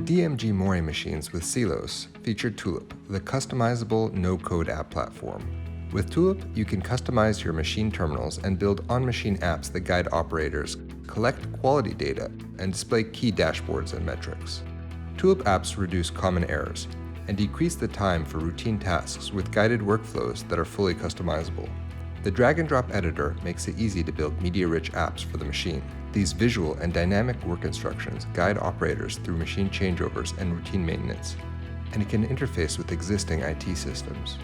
DMG MORI machines with CELOS feature Tulip, the customizable no-code app platform. With Tulip, you can customize your machine terminals and build on-machine apps that guide operators, collect quality data, and display key dashboards and metrics. Tulip apps reduce common errors and decrease the time for routine tasks with guided workflows that are fully customizable. The drag-and-drop editor makes it easy to build media-rich apps for the machine. These visual and dynamic work instructions guide operators through machine changeovers and routine maintenance, and it can interface with existing IT systems.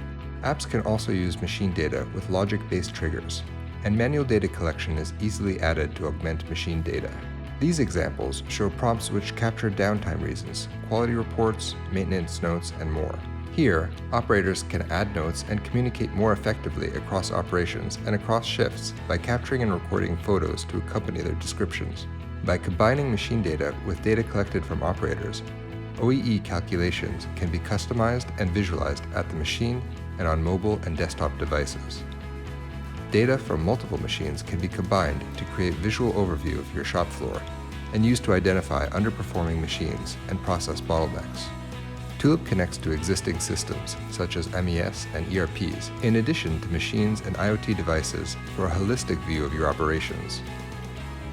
Apps can also use machine data with logic-based triggers, and manual data collection is easily added to augment machine data. These examples show prompts which capture downtime reasons, quality reports, maintenance notes, and more. Here, operators can add notes and communicate more effectively across operations and across shifts by capturing and recording photos to accompany their descriptions. By combining machine data with data collected from operators, OEE calculations can be customized and visualized at the machine and on mobile and desktop devices. Data from multiple machines can be combined to create visual overview of your shop floor and used to identify underperforming machines and process bottlenecks. Tulip connects to existing systems such as MES and ERPs, in addition to machines and IoT devices for a holistic view of your operations.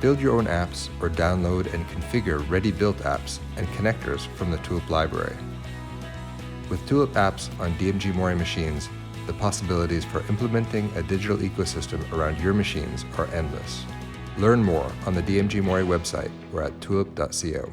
Build your own apps or download and configure ready-built apps and connectors from the Tulip library. With Tulip apps on DMG MORI machines, the possibilities for implementing a digital ecosystem around your machines are endless. Learn more on the DMG MORI website or at tulip.co.